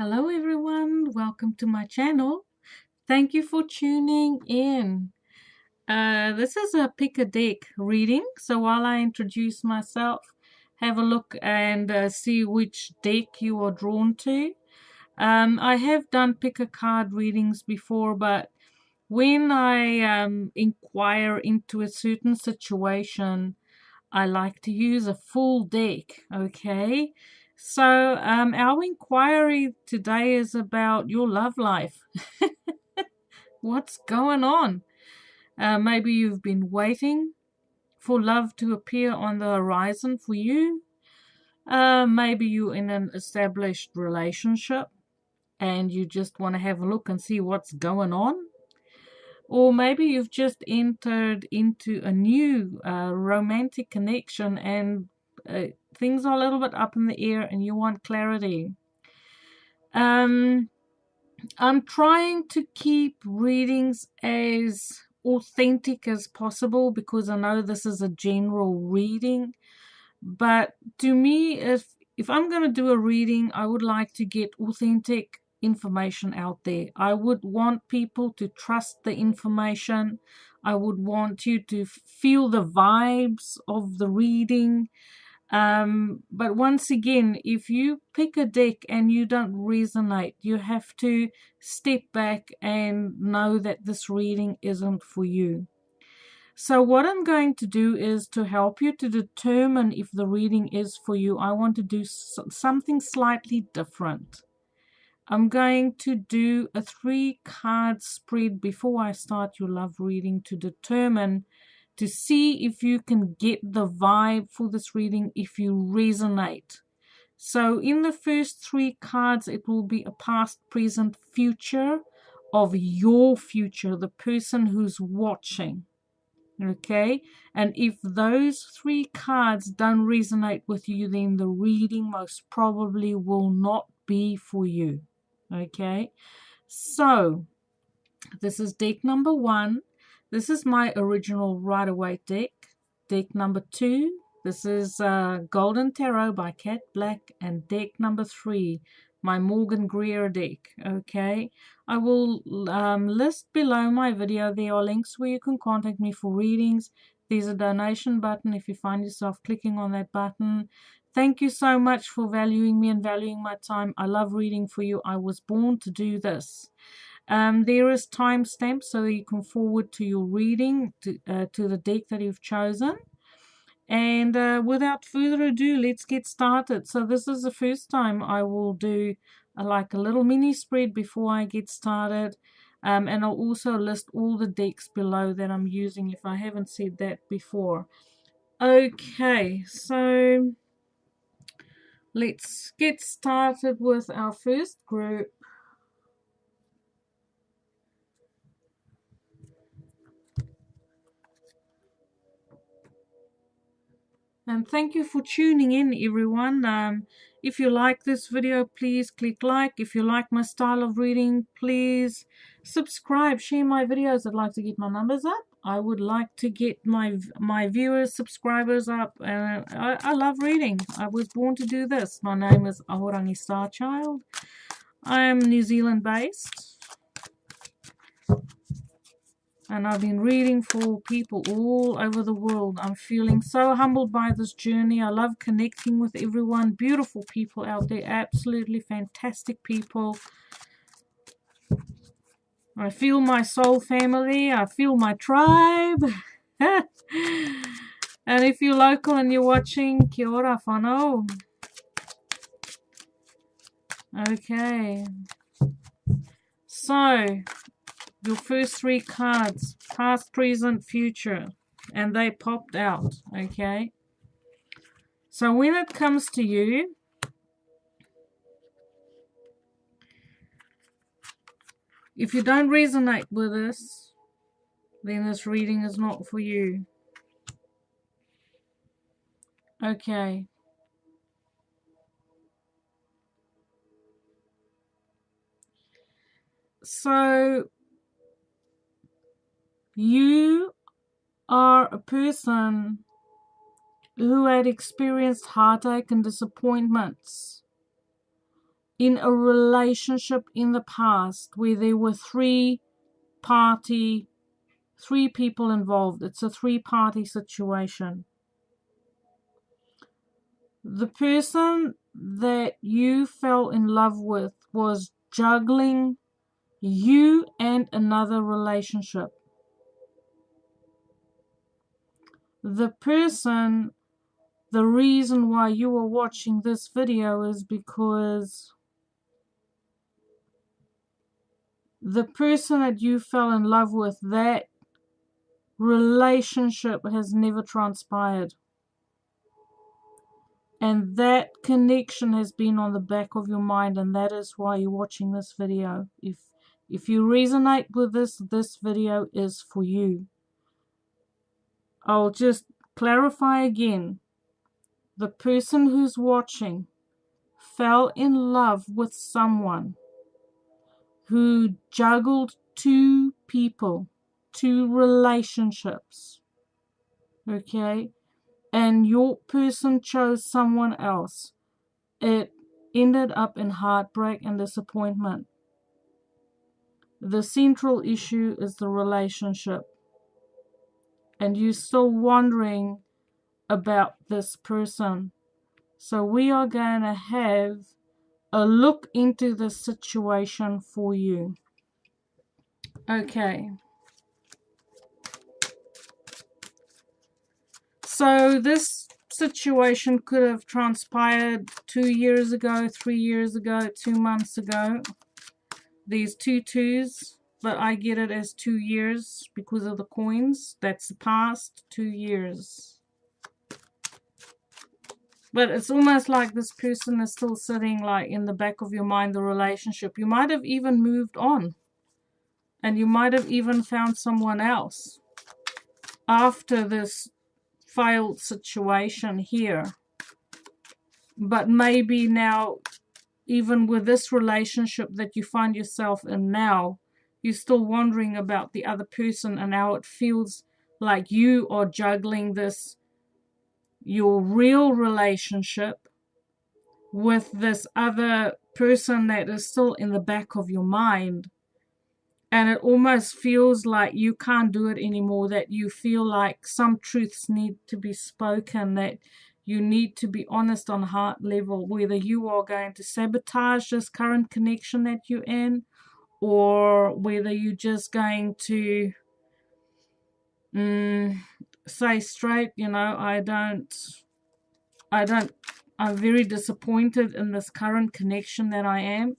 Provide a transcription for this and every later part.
Hello everyone, welcome to my channel. Thank you for tuning in. This is a pick a deck reading, so while I introduce myself, have a look and see which deck you are drawn to. I have done pick a card readings before, but when I inquire into a certain situation, I like to use a full deck, okay? So, our inquiry today is about your love life. What's going on? Maybe you've been waiting for love to appear on the horizon for you. Maybe you're in an established relationship and you just want to have a look and see what's going on. Or maybe you've just entered into a new romantic connection and things are a little bit up in the air and you want clarity. I'm trying to keep readings as authentic as possible because I know this is a general reading. But to me, if I'm going to do a reading, I would like to get authentic information out there. I would want people to trust the information. I would want you to feel the vibes of the reading. But once again, if you pick a deck and you don't resonate, you have to step back and know that this reading isn't for you. So what I'm going to do is to help you to determine if the reading is for you. I want to do something slightly different. I'm going to do a 3-card spread before I start your love reading to see if you can get the vibe for this reading, if you resonate. So in the first 3 cards, it will be a past, present, future of your future, the person who's watching. Okay, and if those 3 cards don't resonate with you, then the reading most probably will not be for you. Okay, so this is deck number 1. This is my original Rider-Waite deck. Deck number 2, this is Golden Tarot by Cat Black, and deck number 3, my Morgan Greer deck. Okay, I will list below my video. There are links where you can contact me for readings. There's a donation button if you find yourself clicking on that button. Thank you so much for valuing me and valuing my time. I love reading for you. I was born to do this. There is timestamps so that you can forward to your reading to the deck that you've chosen. And without further ado, let's get started. So this is the first time I will do like a little mini spread before I get started. And I'll also list all the decks below that I'm using if I haven't said that before. Okay, so let's get started with our first group. And thank you for tuning in, everyone. If you like this video, please click like. If you like my style of reading, please subscribe, share my videos. I'd like to get my numbers up. I would like to get my viewers, subscribers up. I love reading. I was born to do this. My name is Ahorangi Starchild. I am New Zealand based. And I've been reading for people all over the world. I'm feeling so humbled by this journey. I love connecting with everyone. Beautiful people out there. Absolutely fantastic people. I feel my soul family. I feel my tribe. And if you're local and you're watching, kia ora whanau. Okay. So, your first 3 cards, past, present, future, and they popped out. Okay, so when it comes to you, if you don't resonate with this, then this reading is not for you. Okay, so you are a person who had experienced heartache and disappointments in a relationship in the past where there were three people involved. It's a three-party situation. The person that you fell in love with was juggling you and another relationship. The reason why you are watching this video is because the person that you fell in love with, that relationship has never transpired. And that connection has been on the back of your mind, and that is why you're watching this video. If you resonate with this video is for you. I'll just clarify again. The person who's watching fell in love with someone who juggled two people, two relationships, okay? And your person chose someone else. It ended up in heartbreak and disappointment. The central issue is the relationship. And you're still wondering about this person. So we are going to have a look into the situation for you. Okay. So this situation could have transpired 2 years ago, 3 years ago, 2 months ago. These two twos, but I get it as 2 years because of the coins. That's the past 2 years. But it's almost like this person is still sitting like in the back of your mind, the relationship. You might have even moved on. And you might have even found someone else after this failed situation here. But maybe now, even with this relationship that you find yourself in now, you're still wondering about the other person and how it feels like you are juggling this, your real relationship, with this other person that is still in the back of your mind. And it almost feels like you can't do it anymore, that you feel like some truths need to be spoken, that you need to be honest on heart level, whether you are going to sabotage this current connection that you're in, or whether you're just going to say straight, you know, I'm very disappointed in this current connection that I am.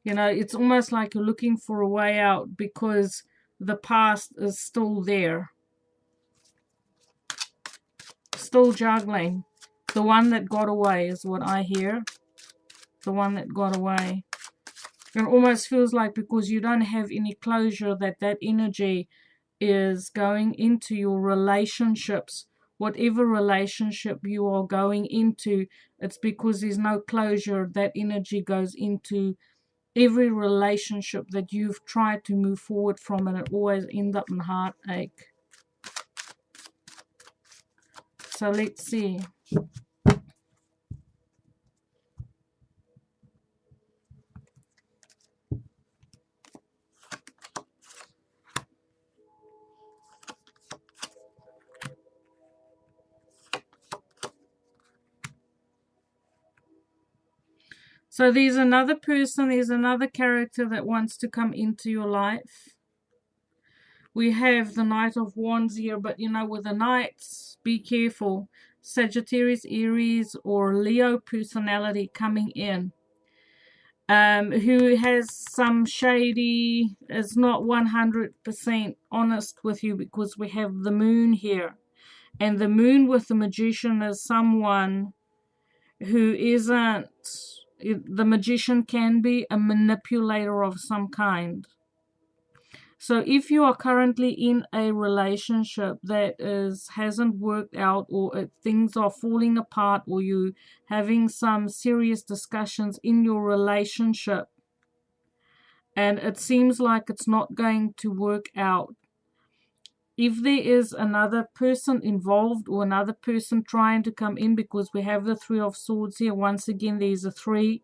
You know, it's almost like you're looking for a way out because the past is still there. Still juggling. The one that got away is what I hear. The one that got away. It almost feels like because you don't have any closure, that energy is going into your relationships. Whatever relationship you are going into, it's because there's no closure. That energy goes into every relationship that you've tried to move forward from, and it always ends up in heartache. So let's see. So there's another person, there's another character that wants to come into your life. We have the Knight of Wands here, but you know, with the Knights, be careful. Sagittarius, Aries, or Leo personality coming in. Who has some shady, is not 100% honest with you, because we have the Moon here. And the Moon with the Magician is someone who isn't, the Magician can be a manipulator of some kind. So if you are currently in a relationship that hasn't worked out, or things are falling apart, or you having some serious discussions in your relationship, and it seems like it's not going to work out, if there is another person involved or another person trying to come in, because we have the Three of Swords here, once again there's a 3.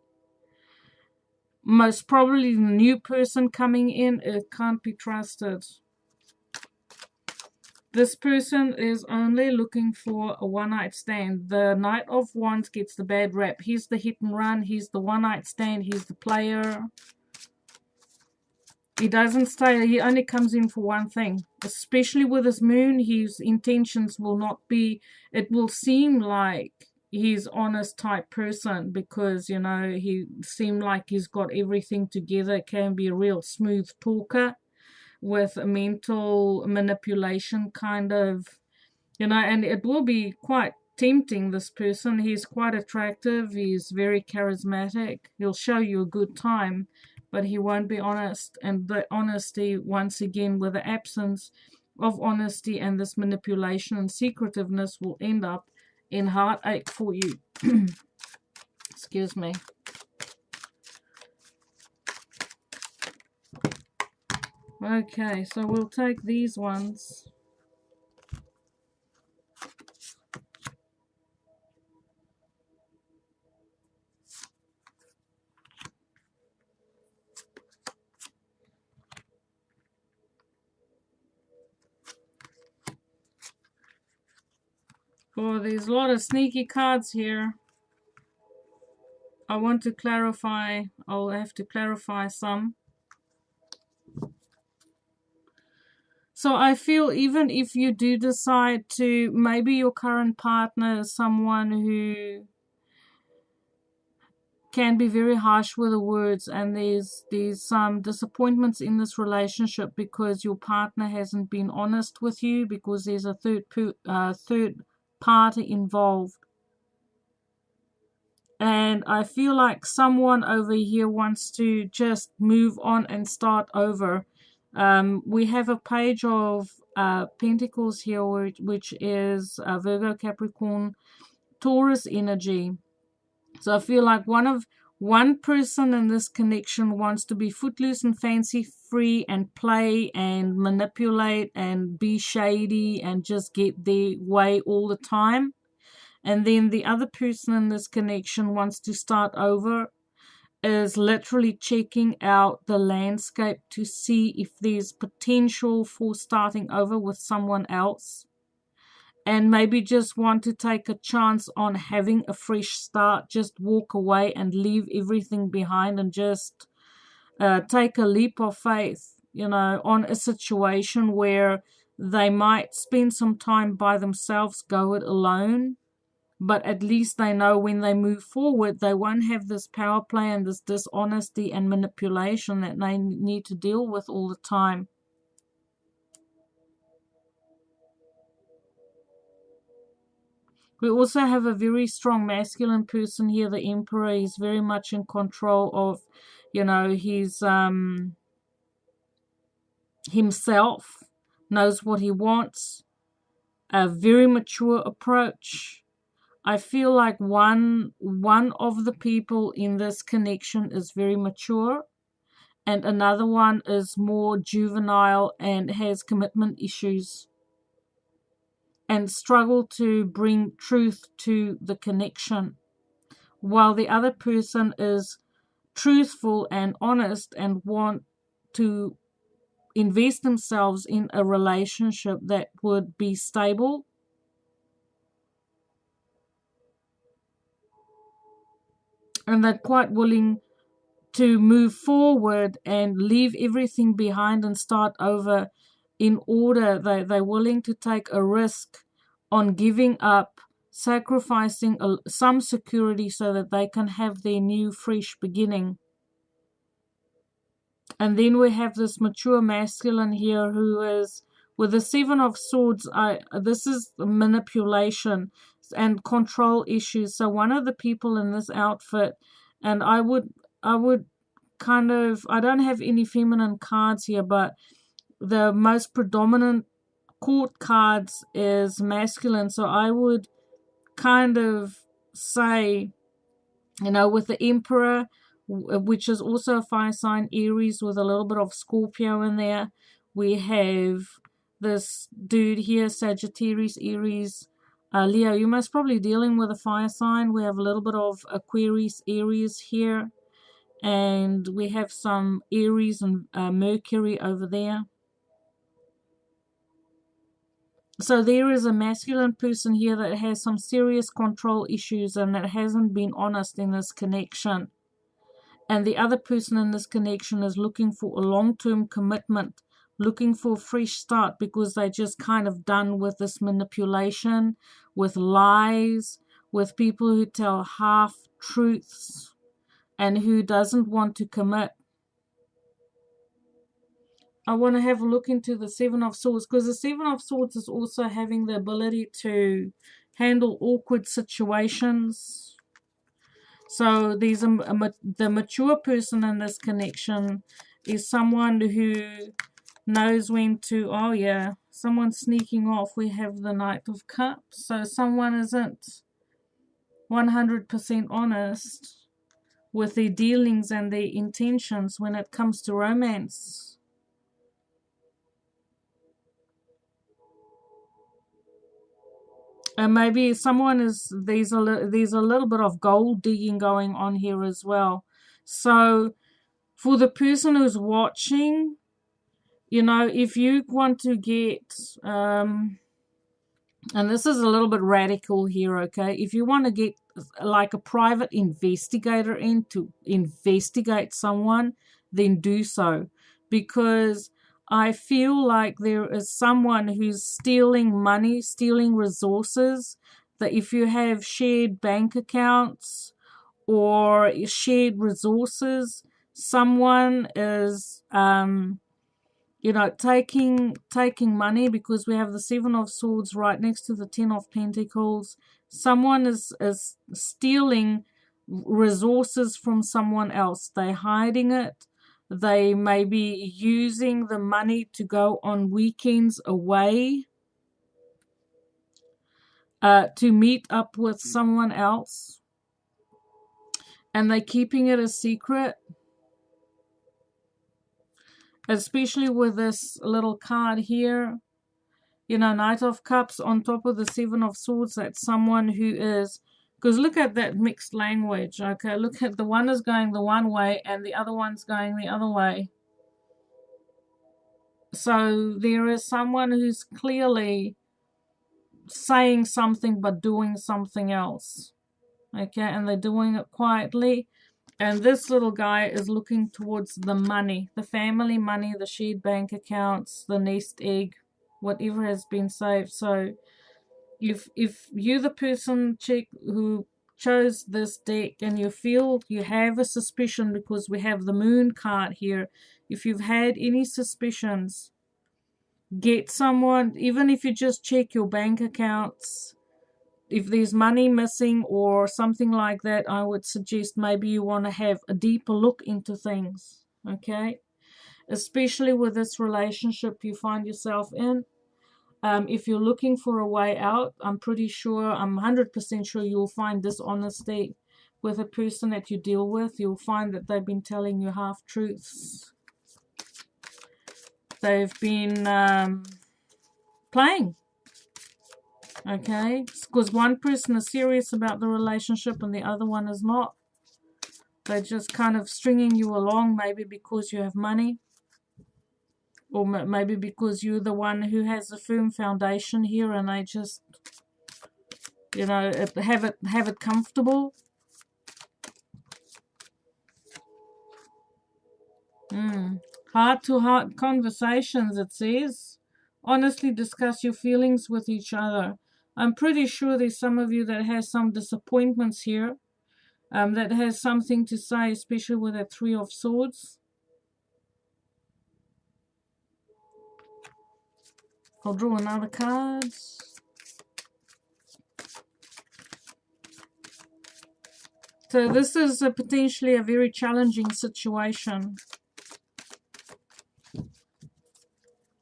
Most probably the new person coming in, it can't be trusted. This person is only looking for a one-night stand. The Knight of Wands gets the bad rap. He's the hit and run. He's the one-night stand. He's the player. He doesn't stay. He only comes in for one thing. Especially with his moon, his intentions will not be... It will seem like he's honest type person because, you know, he seems like he's got everything together. Can be a real smooth talker with a mental manipulation kind of, you know, and it will be quite tempting, this person. He's quite attractive. He's very charismatic. He'll show you a good time, but he won't be honest. And the honesty, once again, with the absence of honesty and this manipulation and secretiveness, will end up in heartache for you. Excuse me. Okay, so we'll take these ones. Oh, there's a lot of sneaky cards here. I want to clarify. I'll have to clarify some. So I feel even if you do decide to, maybe your current partner is someone who can be very harsh with the words, and there's some disappointments in this relationship because your partner hasn't been honest with you, because there's a third party involved. And I feel like someone over here wants to just move on and start over. We have a page of Pentacles here, which is Virgo, Capricorn, Taurus energy. So I feel like one person in this connection wants to be footloose and fancy free and play and manipulate and be shady and just get their way all the time. And then the other person in this connection wants to start over, is literally checking out the landscape to see if there's potential for starting over with someone else. And maybe just want to take a chance on having a fresh start, just walk away and leave everything behind and just take a leap of faith, you know, on a situation where they might spend some time by themselves, go it alone, but at least they know when they move forward, they won't have this power play and this dishonesty and manipulation that they need to deal with all the time. We also have a very strong masculine person here, the Emperor. He's very much in control of, you know, his himself, knows what he wants, a very mature approach. I feel like one of the people in this connection is very mature, and another one is more juvenile and has commitment issues and struggle to bring truth to the connection, while the other person is truthful and honest and want to invest themselves in a relationship that would be stable. And they're quite willing to move forward and leave everything behind and start over in order. They're willing to take a risk on giving up, sacrificing some security so that they can have their new, fresh beginning. And then we have this mature masculine here who is, with the Seven of Swords, this is manipulation and control issues. So one of the people in this outfit, and I would kind of, I don't have any feminine cards here, but the most predominant court cards is masculine. So I would kind of say, you know, with the Emperor, which is also a fire sign, Aries, with a little bit of Scorpio in there, we have this dude here, Sagittarius, Aries, Leo. You most probably dealing with a fire sign. We have a little bit of Aquarius, Aries here. And we have some Aries and Mercury over there. So there is a masculine person here that has some serious control issues and that hasn't been honest in this connection. And the other person in this connection is looking for a long-term commitment, looking for a fresh start because they're just kind of done with this manipulation, with lies, with people who tell half-truths and who doesn't want to commit. I want to have a look into the Seven of Swords because the Seven of Swords is also having the ability to handle awkward situations. So there's the mature person in this connection is someone who knows when to, oh yeah, someone's sneaking off. We have the Knight of Cups. So someone isn't 100% honest with their dealings and their intentions when it comes to romance. And maybe someone is, there's a little bit of gold digging going on here as well. So for the person who's watching, you know, if you want to get, and this is a little bit radical here, okay? If you want to get like a private investigator in to investigate someone, then do so. Because I feel like there is someone who's stealing money, stealing resources, that if you have shared bank accounts or shared resources, someone is, you know, taking money because we have the Seven of Swords right next to the Ten of Pentacles. Someone is stealing resources from someone else. They're hiding it. They may be using the money to go on weekends away, to meet up with someone else. And they're keeping it a secret. Especially with this little card here. You know, Knight of Cups on top of the Seven of Swords. That's someone who is... Because look at that mixed language, okay? Look at the one is going the one way and the other one's going the other way. So there is someone who's clearly saying something but doing something else. Okay, and they're doing it quietly. And this little guy is looking towards the money, the family money, the shared bank accounts, the nest egg, whatever has been saved. So if you're the person who chose this deck and you feel you have a suspicion because we have the moon card here, if you've had any suspicions, get someone, even if you just check your bank accounts, if there's money missing or something like that, I would suggest maybe you want to have a deeper look into things, okay? Especially with this relationship you find yourself in. If you're looking for a way out, I'm 100% sure you'll find dishonesty with a person that you deal with. You'll find that they've been telling you half-truths. They've been playing. Okay? Because one person is serious about the relationship and the other one is not. They're just kind of stringing you along, maybe because you have money. Or maybe because you're the one who has a firm foundation here and they just, you know, have it comfortable. Heart-to-heart conversations, it says. Honestly discuss your feelings with each other. I'm pretty sure there's some of you that has some disappointments here. That has something to say, especially with that Three of Swords. I'll draw another card. So this is potentially a very challenging situation.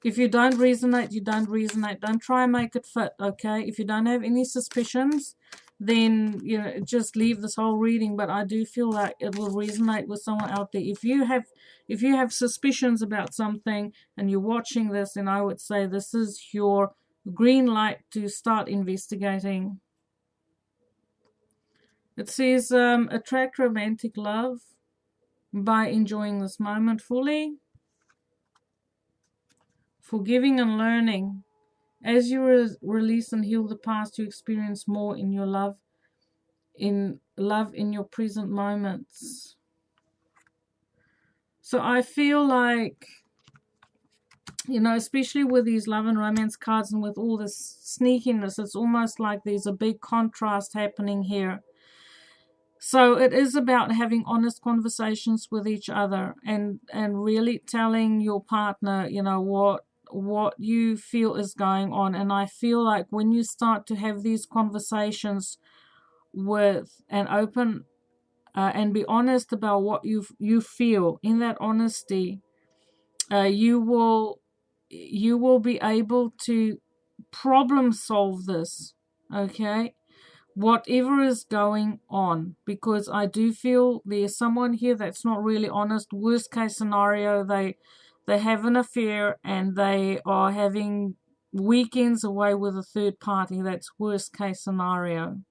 If you don't resonate, you don't resonate. Don't try and make it fit, okay? If you don't have any suspicions, then just leave this whole reading. But I do feel like it will resonate with someone out there. If you have suspicions about something and you're watching this, then I would say this is your green light to start investigating. It says attract romantic love by enjoying this moment fully. Forgiving and learning. As you release and heal the past, you experience more in your love in your present moments. So I feel like, especially with these love and romance cards and with all this sneakiness, it's almost like there's a big contrast happening here. So it is about having honest conversations with each other and really telling your partner, what you feel is going on. And I feel like when you start to have these conversations with an open and be honest about what you feel, in that honesty, you will be able to problem solve this, okay, whatever is going on. Because I do feel there's someone here that's not really honest. Worst case scenario, they have an affair and they are having weekends away with a third party. That's worst case scenario.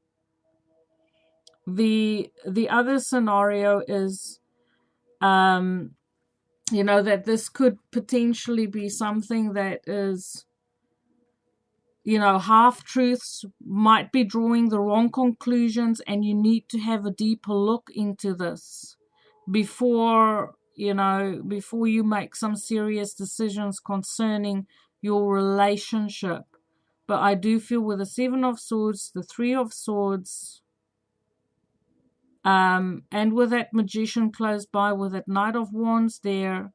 The other scenario is that this could potentially be something that is, half-truths, might be drawing the wrong conclusions, and you need to have a deeper look into this before you make some serious decisions concerning your relationship. But I do feel with the Seven of Swords, the Three of Swords, and with that Magician close by, with that Knight of Wands there,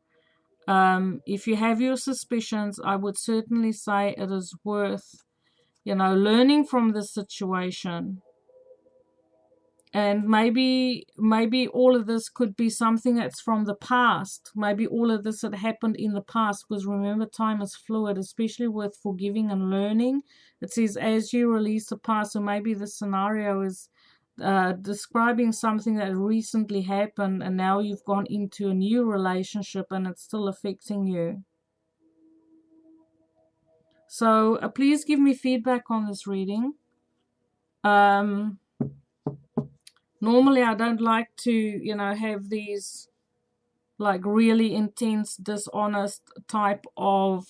if you have your suspicions, I would certainly say it is worth, learning from this situation. And maybe all of this could be something that's from the past. Maybe all of this had happened in the past, because remember, time is fluid, especially with forgiving and learning. It says as you release the past. So maybe the scenario is describing something that recently happened, and now you've gone into a new relationship and it's still affecting you. So please give me feedback on this reading. Normally I don't like to, have these like really intense, dishonest type of,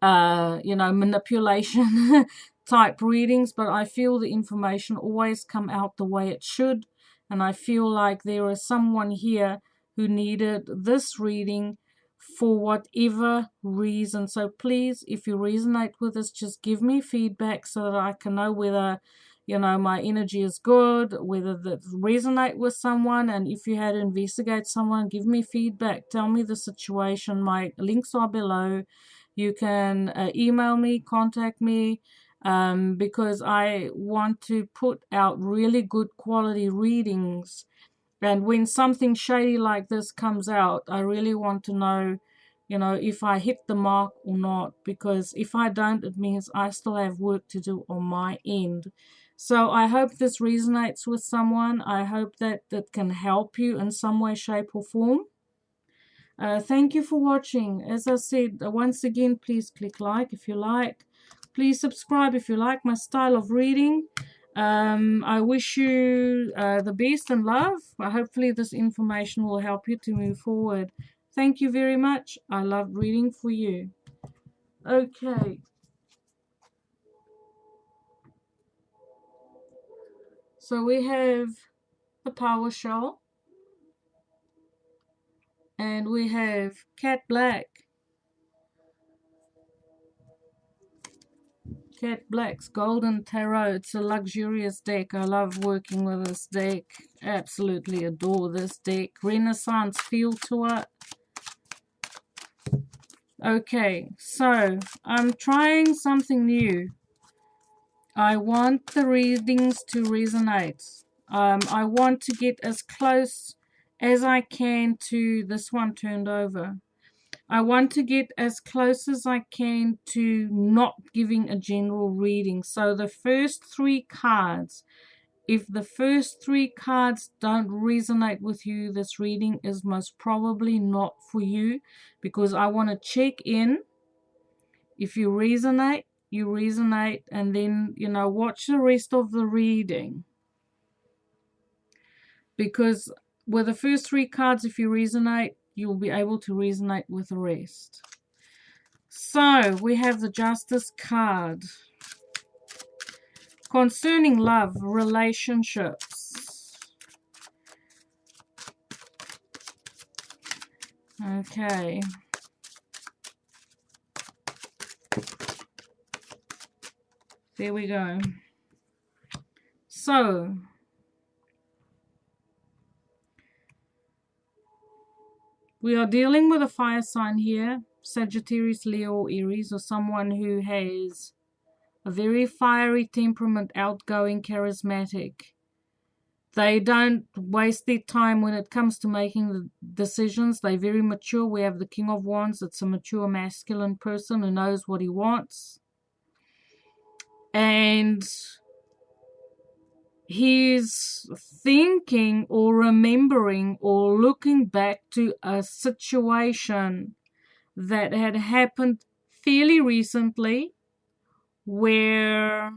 manipulation type readings, but I feel the information always come out the way it should. And I feel like there is someone here who needed this reading for whatever reason. So please, if you resonate with this, just give me feedback so that I can know whether my energy is good, whether that resonate with someone. And if you had to investigate someone, give me feedback, tell me the situation. My links are below. You can email me, contact me, because I want to put out really good quality readings. And when something shady like this comes out, I really want to know, if I hit the mark or not. Because if I don't, it means I still have work to do on my end. So I hope this resonates with someone. I hope that it can help you in some way, shape, or form. Thank you for watching. As I said, once again, please click like if you like. Please subscribe if you like my style of reading. I wish you the best and love. Hopefully this information will help you to move forward. Thank you very much. I love reading for you. Okay. So we have the Power Shell. And we have Cat Black. Cat Black's Golden Tarot. It's a luxurious deck. I love working with this deck. Absolutely adore this deck. Renaissance feel to it. Okay, so I'm trying something new. I want the readings to resonate. I want to get as close as I can to this one turned over. I want to get as close as I can to not giving a general reading. So the first 3 cards if the first 3 cards don't resonate with you, this reading is most probably not for you, because I want to check in. If you resonate, you resonate, and then, watch the rest of the reading. Because with the first 3 cards, if you resonate, you'll be able to resonate with the rest. So, we have the Justice card. Concerning love, relationships. Okay. There we go. So, we are dealing with a fire sign here. Sagittarius, Leo, or Aries, or someone who has a very fiery temperament, outgoing, charismatic. They don't waste their time when it comes to making the decisions. They're very mature. We have the King of Wands. It's a mature masculine person who knows what he wants. And he's thinking or remembering or looking back to a situation that had happened fairly recently, where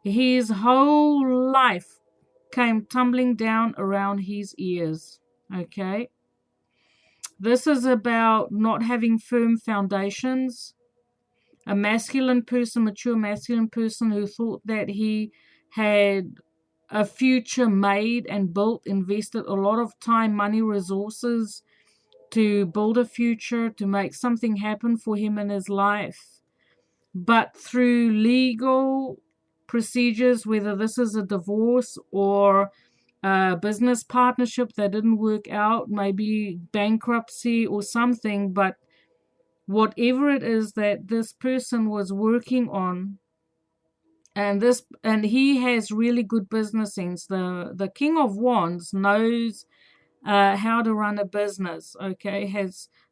his whole life came tumbling down around his ears. Okay? This is about not having firm foundations. A masculine person, mature masculine person, who thought that he had a future made and built, invested a lot of time, money, resources to build a future, to make something happen for him in his life. But through legal procedures, whether this is a divorce or a business partnership that didn't work out, maybe bankruptcy or something, but whatever it is that this person was working on, and he has really good business sense. The King of Wands knows how to run a business. Okay,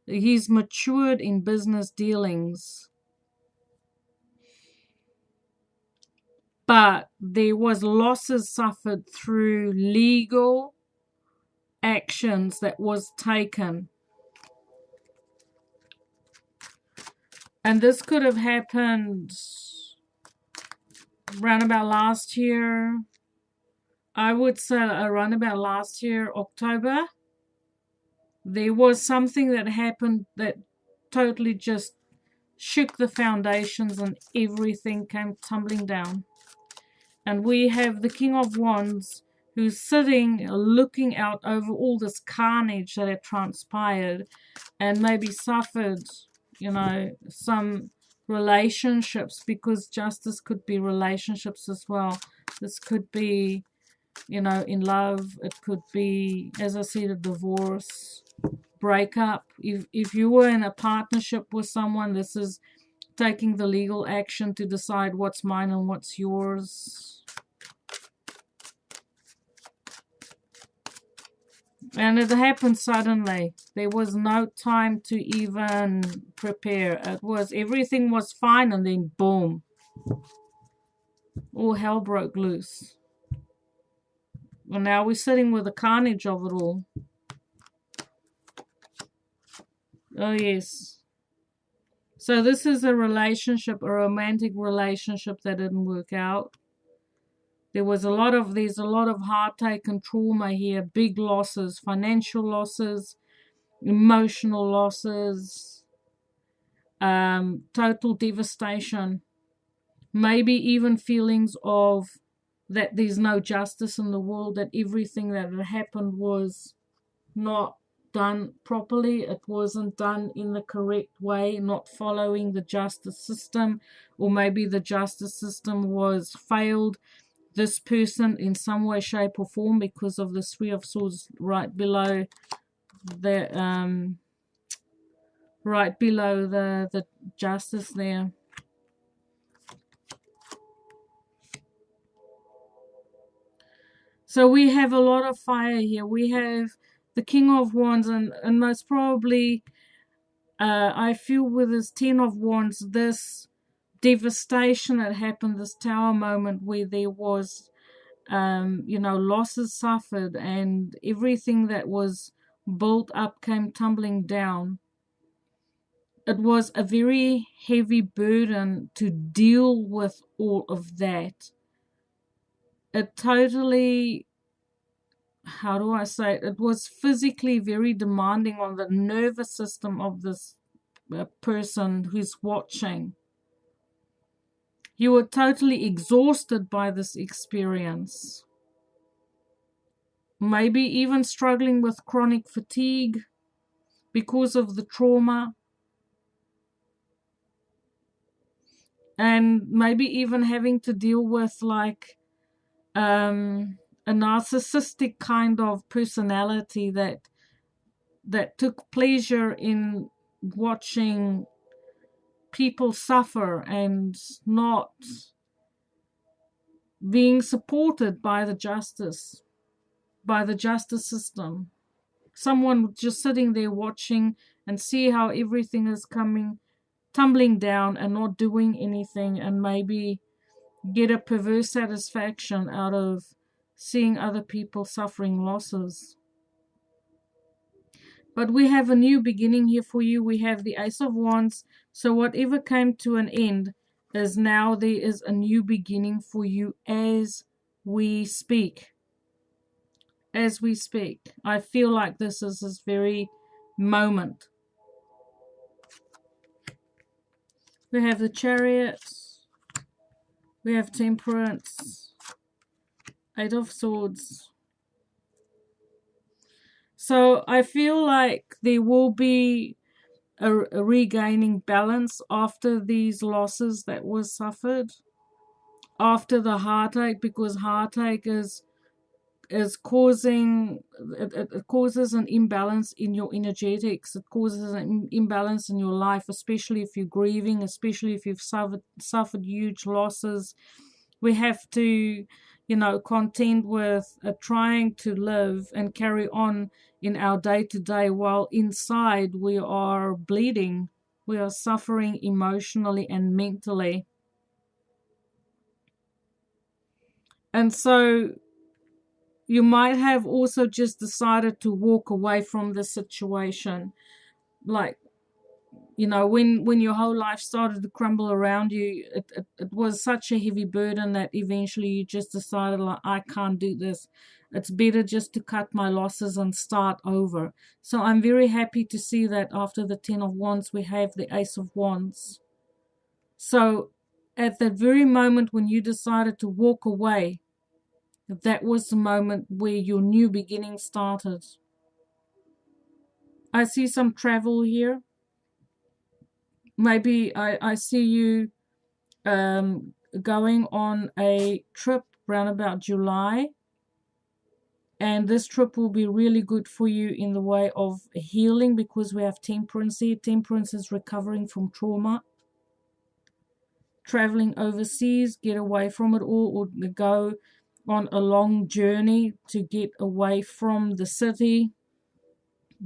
he's matured in business dealings. But there was losses suffered through legal actions that was taken. And this could have happened around about last year. I would say around about last year, October. There was something that happened that totally just shook the foundations and everything came tumbling down. And we have the King of Wands who's sitting looking out over all this carnage that had transpired and maybe suffered, some relationships, because justice could be relationships as well. This could be, in love. It could be, as I said, a divorce, breakup. If you were in a partnership with someone, this is taking the legal action to decide what's mine and what's yours. And it happened suddenly. There was no time to even prepare. Everything was fine, and then boom, all hell broke loose. Well, now we're sitting with the carnage of it all. Oh yes. So this is a relationship, a romantic relationship that didn't work out. There's a lot of heartache and trauma here, big losses, financial losses, emotional losses, total devastation, maybe even feelings of that there's no justice in the world, that everything that had happened was not done properly, it wasn't done in the correct way, not following the justice system, or maybe the justice system was failed this person in some way, shape or form, because of the Three of Swords right below the justice there. So we have a lot of fire here. We have the King of Wands, and most probably I feel with this Ten of Wands, this devastation that happened, this tower moment where there was, losses suffered and everything that was built up came tumbling down. It was a very heavy burden to deal with all of that. It totally, how do I say it? It was physically very demanding on the nervous system of this person who's watching. You were totally exhausted by this experience. Maybe even struggling with chronic fatigue because of the trauma. And maybe even having to deal with like a narcissistic kind of personality that took pleasure in watching people suffer and not being supported by the justice system. Someone just sitting there watching and see how everything is tumbling down and not doing anything, and maybe get a perverse satisfaction out of seeing other people suffering losses. But we have a new beginning here for you. We have the Ace of Wands. So whatever came to an end is now there is a new beginning for you as we speak. As we speak. I feel like this is this very moment. We have the Chariot. We have Temperance. Eight of Swords. So I feel like there will be a regaining balance after these losses that was suffered. After the heartache, because heartache is causing, it causes an imbalance in your energetics. It causes an imbalance in your life, especially if you're grieving, especially if you've suffered huge losses. We have to, contend with trying to live and carry on in our day-to-day while inside we are bleeding. We are suffering emotionally and mentally. And so you might have also just decided to walk away from the situation. Like, when your whole life started to crumble around you, it was such a heavy burden that eventually you just decided, like, I can't do this. It's better just to cut my losses and start over. So I'm very happy to see that after the Ten of Wands, we have the Ace of Wands. So at that very moment when you decided to walk away, that was the moment where your new beginning started. I see some travel here. Maybe I see you going on a trip around about July. And this trip will be really good for you in the way of healing, because we have Temperance here. Temperance is recovering from trauma. Traveling overseas, get away from it all, or go on a long journey to get away from the city.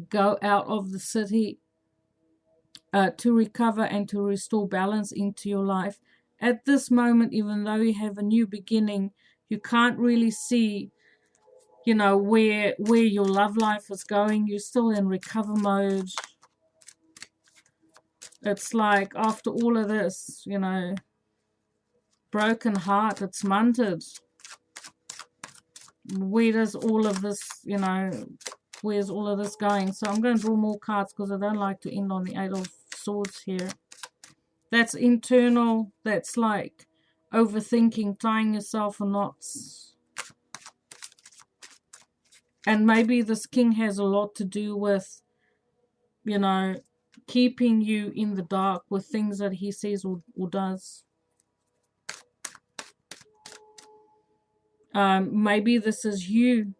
Go out of the city to recover and to restore balance into your life. At this moment, even though you have a new beginning, you can't really see, where your love life is going. You're still in recover mode. It's like after all of this, broken heart, it's munted. Where does all of this, where's all of this going? So I'm going to draw more cards because I don't like to end on the Eight of Swords here. That's internal. That's like overthinking, tying yourself in knots. And maybe this king has a lot to do with, keeping you in the dark with things that he says or does. Maybe this is you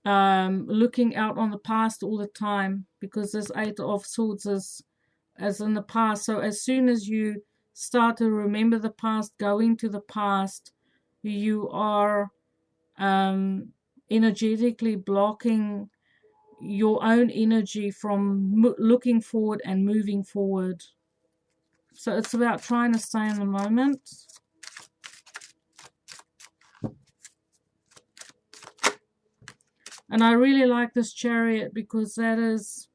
looking out on the past all the time, because this Eight of Swords is in the past. So as soon as you start to remember the past, going to the past, you are energetically blocking your own energy from looking forward and moving forward. So it's about trying to stay in the moment. And I really like this Chariot because that is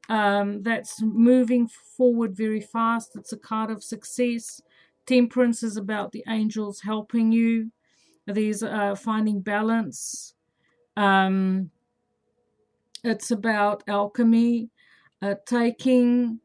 that's moving forward very fast. It's a card of success. Temperance is about the angels helping you. There's finding balance. It's about alchemy, taking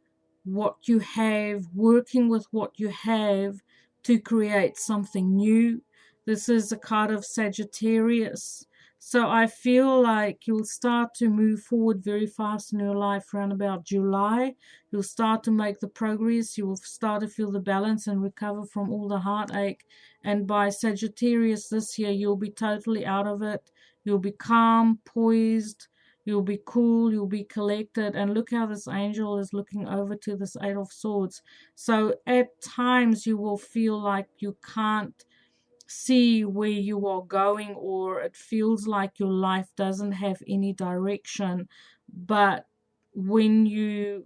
what you have, working with what you have to create something new. This is a card of Sagittarius. So I feel like you'll start to move forward very fast in your life around about July. You'll start to make the progress. You will start to feel the balance and recover from all the heartache. And by Sagittarius this year, you'll be totally out of it. You'll be calm, poised. You'll be cool, you'll be collected. And look how this angel is looking over to this Eight of Swords. So at times you will feel like you can't see where you are going, or it feels like your life doesn't have any direction. But when you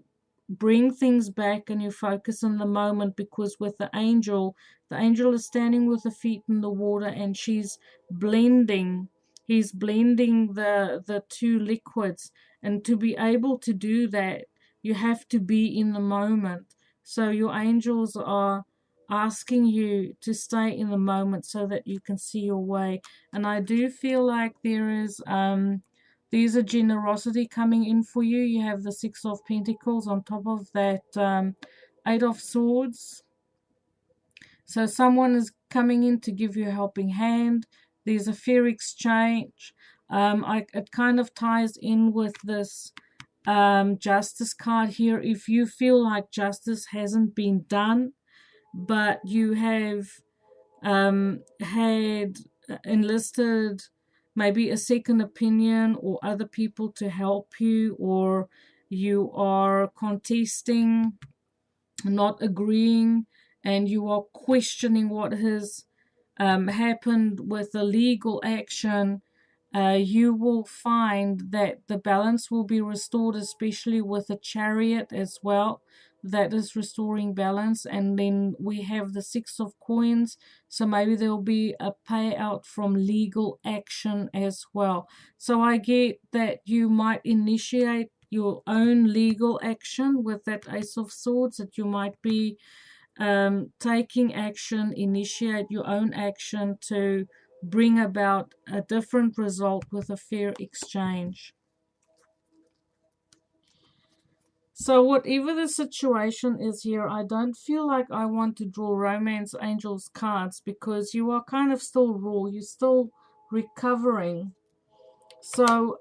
bring things back and you focus on the moment, because with the angel is standing with the feet in the water, and she's blending he's blending the two liquids. And to be able to do that, you have to be in the moment. So your angels are asking you to stay in the moment so that you can see your way. And I do feel like there's a generosity coming in for you. You have the Six of Pentacles on top of that Eight of Swords. So someone is coming in to give you a helping hand. There's a fair exchange. It kind of ties in with this justice card here. If you feel like justice hasn't been done, but you have had enlisted maybe a second opinion or other people to help you, or you are contesting, not agreeing, and you are questioning what has happened with the legal action, you will find that the balance will be restored, especially with the Chariot as well. That is restoring balance. And then we have the Six of Coins. So maybe there will be a payout from legal action as well. So I get that you might initiate your own legal action with that Ace of Swords, that you might be taking action, initiate your own action to bring about a different result with a fair exchange. So whatever the situation is here, I don't feel like I want to draw Romance Angels cards, because you are kind of still raw. You're still recovering. So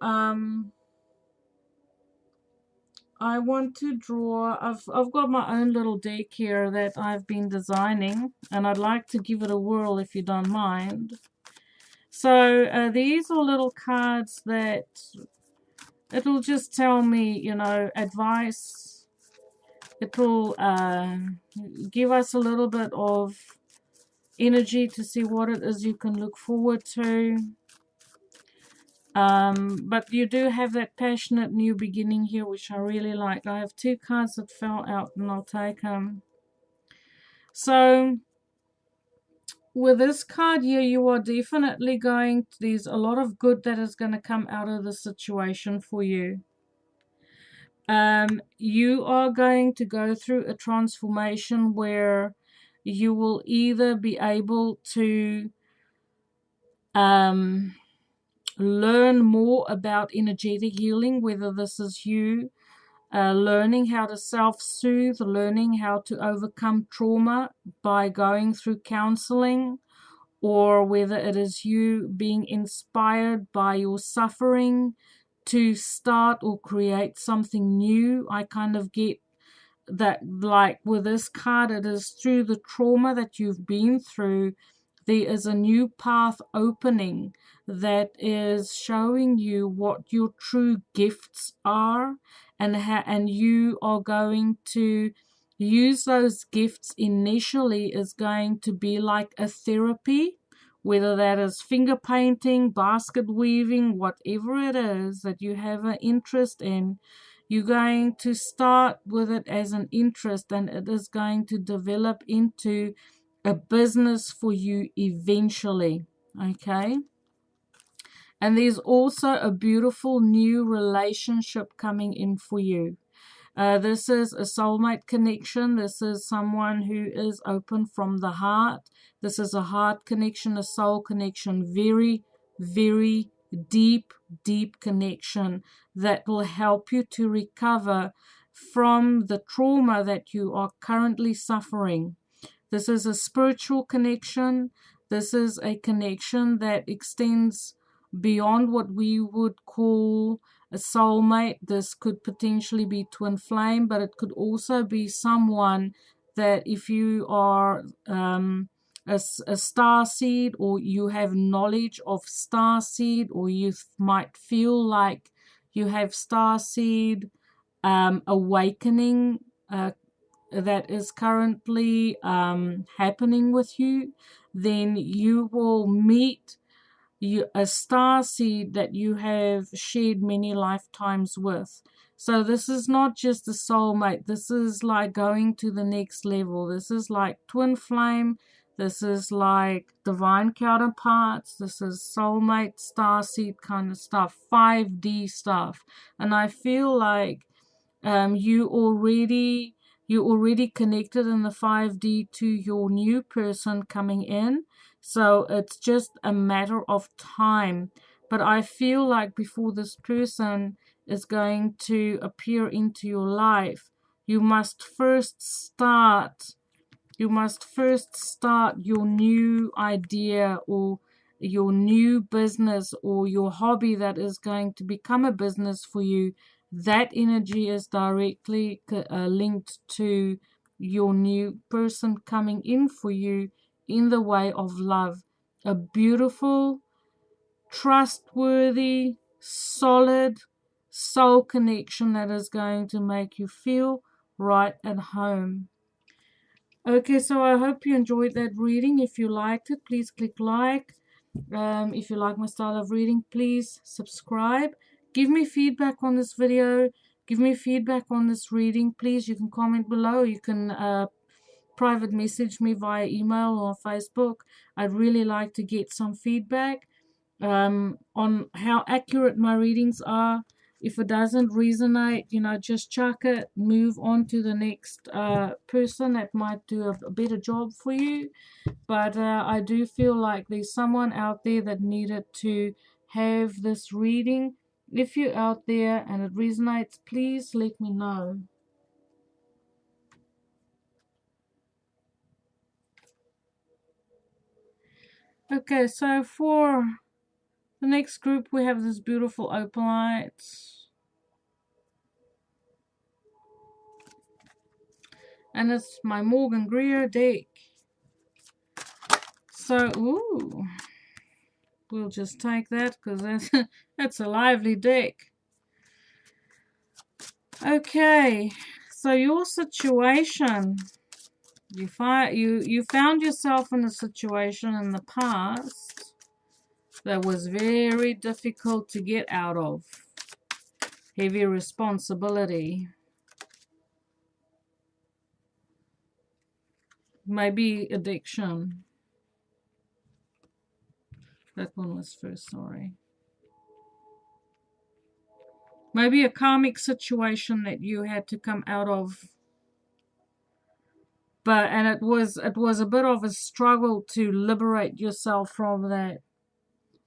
I want to draw, I've got my own little deck here that I've been designing, and I'd like to give it a whirl if you don't mind. So these are little cards that it'll just tell me, advice. It'll give us a little bit of energy to see what it is you can look forward to. But you do have that passionate new beginning here, which I really like. I have two cards that fell out, and I'll take them. So with this card here, you are definitely there's a lot of good that is going to come out of the situation for you. You are going to go through a transformation where you will either be able to learn more about energetic healing, whether this is you learning how to self-soothe, learning how to overcome trauma by going through counseling, or whether it is you being inspired by your suffering to start or create something new. I kind of get that, like with this card, it is through the trauma that you've been through, there is a new path opening that is showing you what your true gifts are, and you are going to use those gifts. Initially is going to be like a therapy, whether that is finger painting, basket weaving, whatever it is that you have an interest in. You're going to start with it as an interest, and it is going to develop into a business for you eventually. Okay. And there's also a beautiful new relationship coming in for you. This is a soulmate connection. This is someone who is open from the heart. This is a heart connection, a soul connection. Very, very deep, deep connection that will help you to recover from the trauma that you are currently suffering. This is a spiritual connection. This is a connection that extends beyond what we would call a soulmate. This could potentially be twin flame, but it could also be someone that if you are a star seed, or you have knowledge of star seed, or you might feel like you have star seed awakening that is currently happening with you, then you will meet a star seed that you have shared many lifetimes with. So this is not just a soulmate. This is like going to the next level. This is like twin flame. This is like divine counterparts. This is soulmate, star seed kind of stuff, 5D stuff. And I feel like you already connected in the 5D to your new person coming in. So it's just a matter of time. But I feel like before this person is going to appear into your life, you must first start your new idea, or your new business, or your hobby that is going to become a business for you. That energy is directly linked to your new person coming in for you in the way of love. A beautiful, trustworthy, solid soul connection that is going to make you feel right at home. Okay, so I hope you enjoyed that reading. If you liked it, please click like. If you like my style of reading, please subscribe. Give me feedback on this video. Give me feedback on this reading. Please, you can comment below. You can private message me via email or Facebook. I'd really like to get some feedback on how accurate my readings are. If it doesn't resonate, just chuck it, move on to the next person that might do a better job for you. But I do feel like there's someone out there that needed to have this reading. If you're out there and it resonates, please let me know. Okay, so for the next group, we have this beautiful opalite. And it's my Morgan Greer deck. So, ooh, we'll just take that because that's a lively deck. Okay, so your situation, you found yourself in a situation in the past that was very difficult to get out of. Heavy responsibility. Maybe addiction. That one was first, sorry. Maybe a karmic situation that you had to come out of. And it was a bit of a struggle to liberate yourself from that.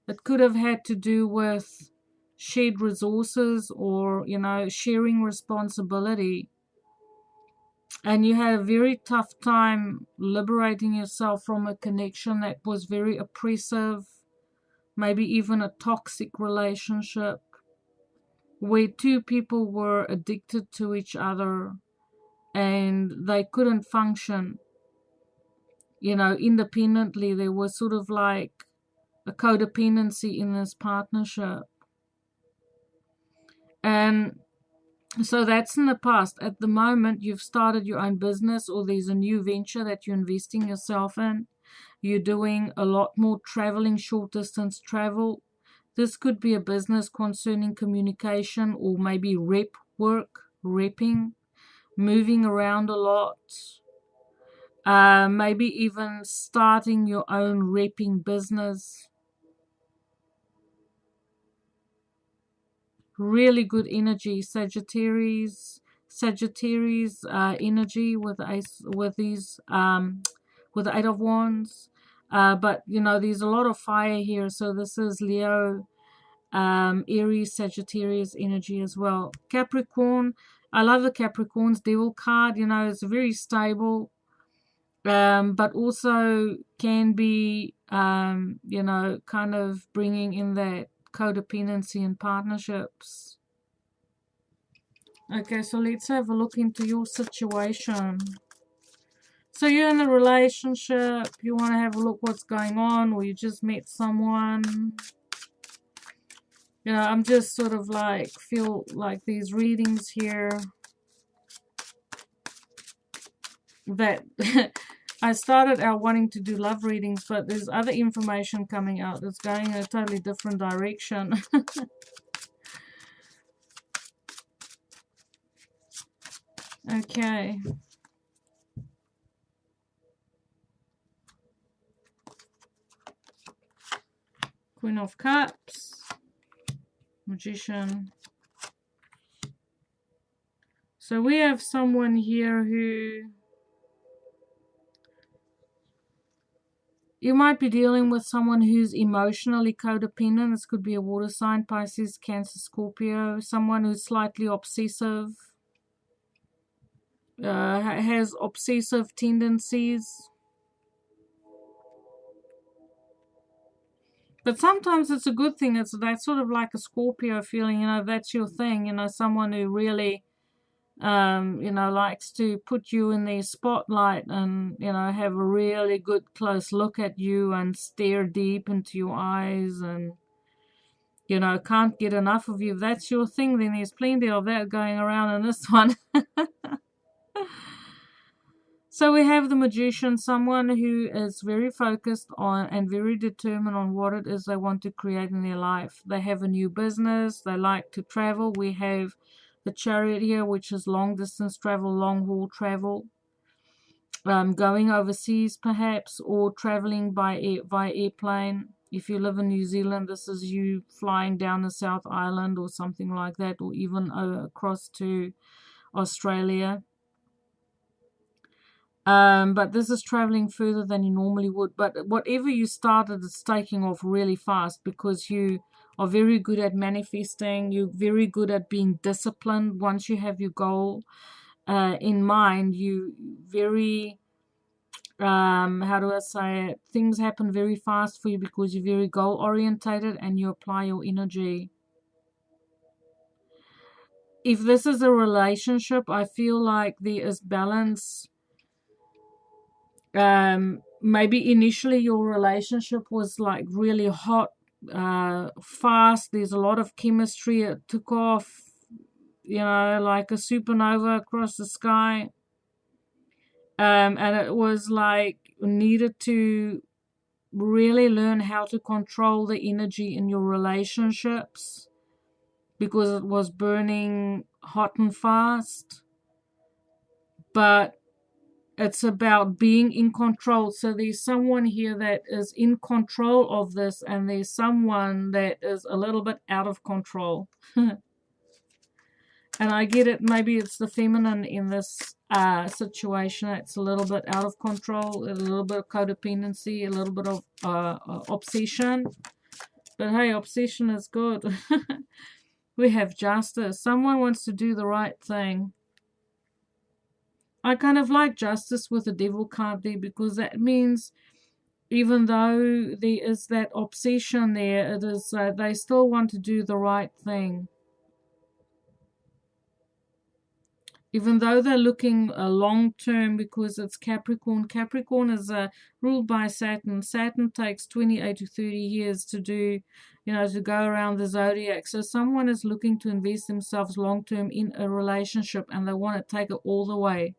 It could have had to do with shared resources, or sharing responsibility. And you had a very tough time liberating yourself from a connection that was very oppressive, maybe even a toxic relationship where two people were addicted to each other and they couldn't function, independently. There was sort of like a codependency in this partnership. And so that's in the past. At the moment, you've started your own business, or there's a new venture that you're investing yourself in. You're doing a lot more traveling, short distance travel. This could be a business concerning communication, or maybe rep work, repping, moving around a lot, maybe even starting your own repping business. Really good energy, Sagittarius energy with these with the Eight of Wands. But you know, there's a lot of fire here, so this is Leo, Aries, Sagittarius energy as well. Capricorn, I love the Capricorn's Devil card. You know, it's very stable, but also can be, you know, kind of bringing in that codependency in partnerships. Okay, so let's have a look into your situation. So you're in a relationship, you want to have a look what's going on, or you just met someone. You know, I'm just sort of like, feel like these readings here that I started out wanting to do love readings, but there's other information coming out that's going in a totally different direction. Okay. Queen of Cups. Magician. So we have someone here who... You might be dealing with someone who's emotionally codependent. This could be a water sign, Pisces, Cancer, Scorpio. Someone who's slightly obsessive. Has obsessive tendencies. But sometimes it's a good thing. It's that sort of like a Scorpio feeling, you know, that's your thing. You know, someone who really, you know, likes to put you in the spotlight and, you know, have a really good close look at you and stare deep into your eyes and, you know, can't get enough of you. If that's your thing, then there's plenty of that going around in this one. So we have the Magician, someone who is very focused on and very determined on what it is they want to create in their life. They have a new business. They like to travel. We have the Chariot here, which is long distance travel, long haul travel. Going overseas perhaps, or traveling by airplane. If you live in New Zealand, this is you flying down the South Island or something like that, or even across to Australia. But this is traveling further than you normally would. But whatever you started is taking off really fast because you are very good at manifesting. You're very good at being disciplined. Once you have your goal in mind, you very, how do I say it? Things happen very fast for you because you're very goal orientated and you apply your energy. If this is a relationship, I feel like there is balance. Maybe initially your relationship was like really hot, fast. There's a lot of chemistry. It took off, you know, like a supernova across the sky. And it was like needed to really learn how to control the energy in your relationships because it was burning hot and fast. But it's about being in control. So there's someone here that is in control of this, and there's someone that is a little bit out of control. And I get it. Maybe it's the feminine in this situation. It's a little bit out of control, a little bit of codependency, a little bit of obsession. But hey, obsession is good. We have justice. Someone wants to do the right thing. I kind of like justice with the devil card there because that means even though there is that obsession there, it is they still want to do the right thing. Even though they're looking long term because it's Capricorn. Capricorn is ruled by Saturn. Saturn takes 28 to 30 years to do, you know, to go around the zodiac. So someone is looking to invest themselves long term in a relationship and they want to take it all the way.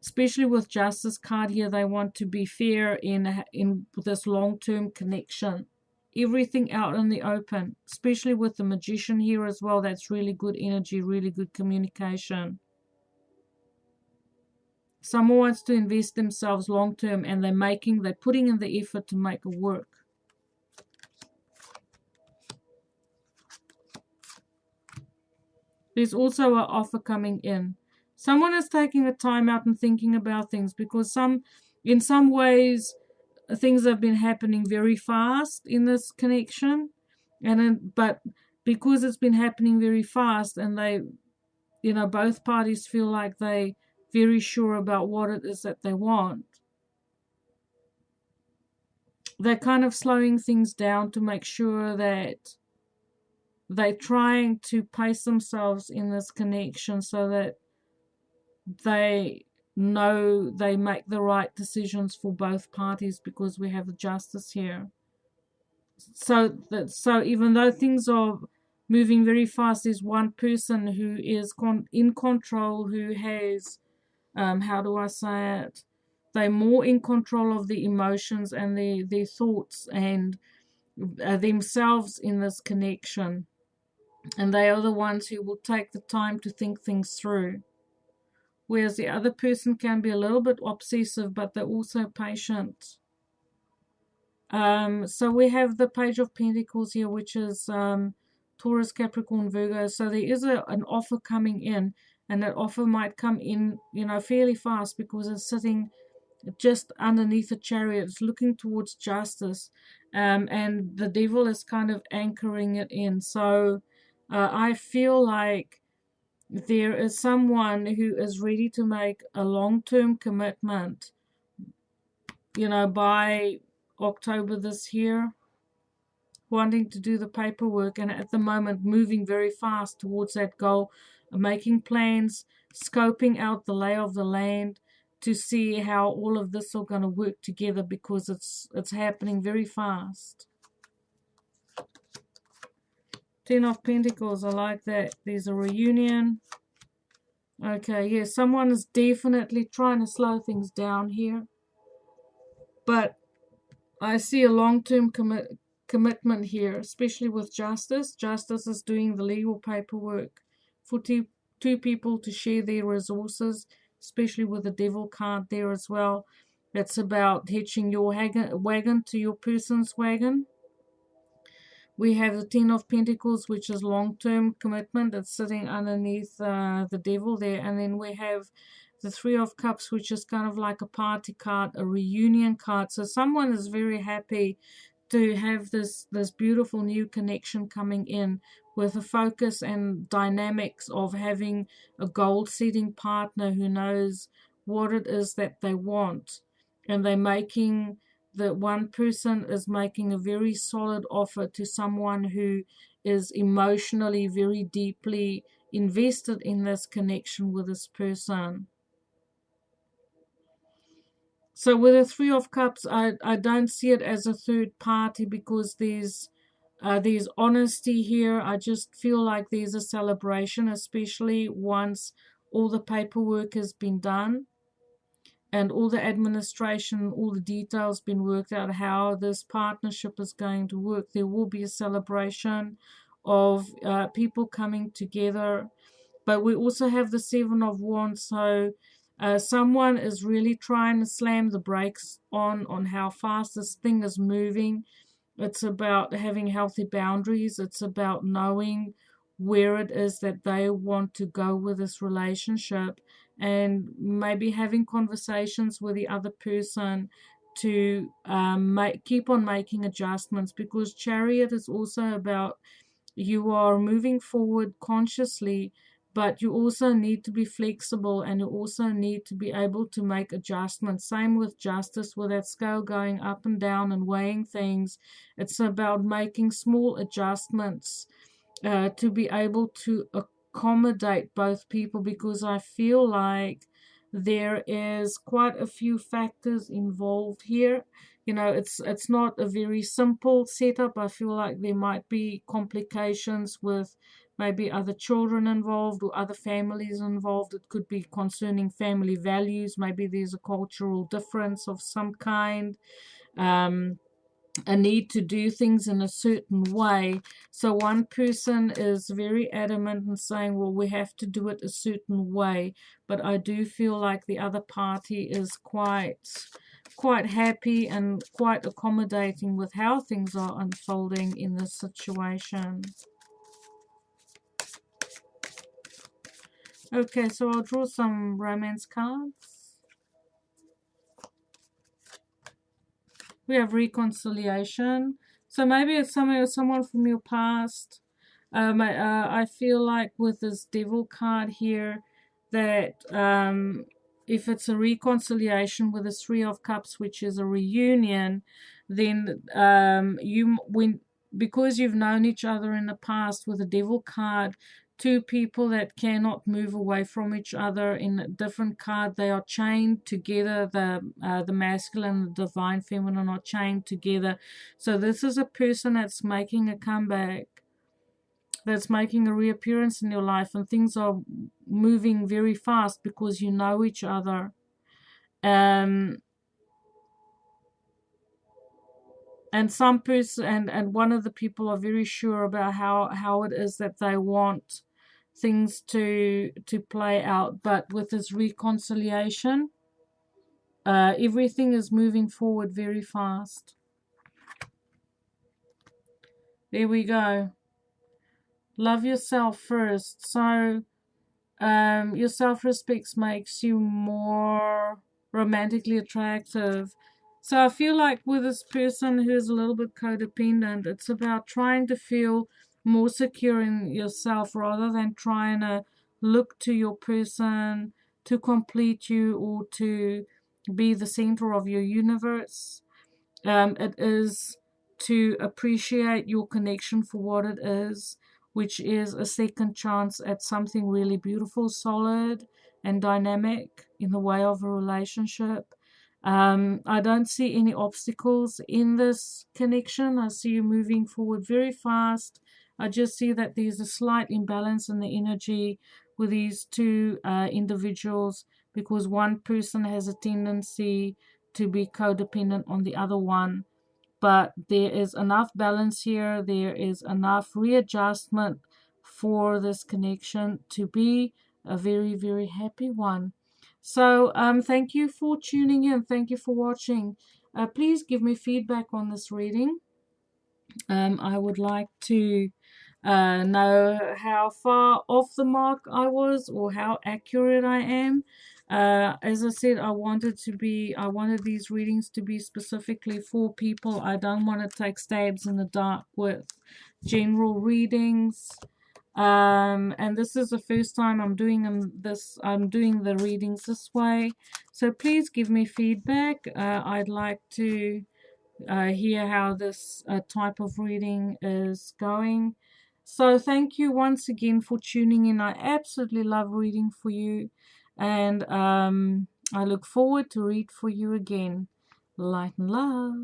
Especially with Justice card here, they want to be fair in this long-term connection. everything out in the open, especially with the Magician here as well. That's really good energy, really good communication. Someone wants to invest themselves long term, and they're putting in the effort to make it work. There's also an offer coming in. Someone is taking a time out and thinking about things, because in some ways, things have been happening very fast in this connection, but because it's been happening very fast, and both parties feel like they very sure about what it is that they want, they're kind of slowing things down to make sure that they're trying to pace themselves in this connection so that they know they make the right decisions for both parties, because we have the justice here. So even though things are moving very fast, there's one person who is in control, who has, how do I say it? They're more in control of the emotions and their thoughts and themselves in this connection. And they are the ones who will take the time to think things through. Whereas the other person can be a little bit obsessive, but they're also patient. So we have the Page of Pentacles here, which is Taurus, Capricorn, Virgo. So there is an offer coming in, and that offer might come in, fairly fast, because it's sitting just underneath the Chariot. It's looking towards justice, and the Devil is kind of anchoring it in. So I feel like there is someone who is ready to make a long-term commitment, by October this year, wanting to do the paperwork, and at the moment moving very fast towards that goal, making plans, scoping out the lay of the land to see how all of this are going to work together, because it's happening very fast. Ten of Pentacles, I like that. There's a reunion. Okay, yeah, someone is definitely trying to slow things down here. But I see a long-term commitment here, especially with justice. Justice is doing the legal paperwork for two people to share their resources, especially with the Devil card there as well. It's about hitching your wagon to your person's wagon. We have the Ten of Pentacles, which is long-term commitment. That's sitting underneath the Devil there. And then we have the Three of Cups, which is kind of like a party card, a reunion card. So someone is very happy to have this beautiful new connection coming in, with a focus and dynamics of having a goal-setting partner who knows what it is that they want. And that one person is making a very solid offer to someone who is emotionally very deeply invested in this connection with this person. So with the Three of Cups, I don't see it as a third party, because there's honesty here. I just feel like there's a celebration, especially once all the paperwork has been done and all the administration, all the details been worked out, how this partnership is going to work. There will be a celebration of people coming together. But we also have the Seven of Wands. So someone is really trying to slam the brakes on how fast this thing is moving. It's about having healthy boundaries. It's about knowing where it is that they want to go with this relationship, and maybe having conversations with the other person to keep on making adjustments, because Chariot is also about you are moving forward consciously, but you also need to be flexible, and you also need to be able to make adjustments. Same with justice, with that scale going up and down and weighing things. It's about making small adjustments to be able to accommodate both people, because I feel like there is quite a few factors involved here. It's not a very simple setup. I feel like there might be complications with maybe other children involved or other families involved. It could be concerning family values. Maybe there's a cultural difference of some kind. a need to do things in a certain way. So one person is very adamant and saying, well, we have to do it a certain way. But I do feel like the other party is quite happy and quite accommodating with how things are unfolding in this situation. Okay, so I'll draw some romance cards. We have reconciliation. So maybe it's someone from your past. I feel like with this devil card here that if it's a reconciliation with the Three of Cups, which is a reunion, then because you've known each other in the past with the devil card, two people that cannot move away from each other. In a different card, they are chained together. The masculine and the divine feminine are chained together. So this is a person that's making a comeback, that's making a reappearance in your life, and things are moving very fast because you know each other. And some person and one of the people are very sure about how it is that they want things to play out. But with this reconciliation, everything is moving forward very fast. There we go. Love yourself first. So your self-respect makes you more romantically attractive. So I feel like with this person who's a little bit codependent, it's about trying to feel more secure in yourself rather than trying to look to your person to complete you or to be the center of your universe. It is to appreciate your connection for what it is, which is a second chance at something really beautiful, solid, and dynamic in the way of a relationship. I don't see any obstacles in this connection. I see you moving forward very fast. I just see that there's a slight imbalance in the energy with these two individuals because one person has a tendency to be codependent on the other one. But there is enough balance here. There is enough readjustment for this connection to be a very, very happy one. So thank you for tuning in. Thank you for watching. Please give me feedback on this reading. I would like to know how far off the mark I was or how accurate I am. As I said, I wanted these readings to be specifically for people. I don't want to take stabs in the dark with general readings. And this is the first time I'm doing the readings this way. So please give me feedback. I'd like to hear how this type of reading is going. So thank you once again for tuning in. I absolutely love reading for you, and I look forward to read for you again. Light and love.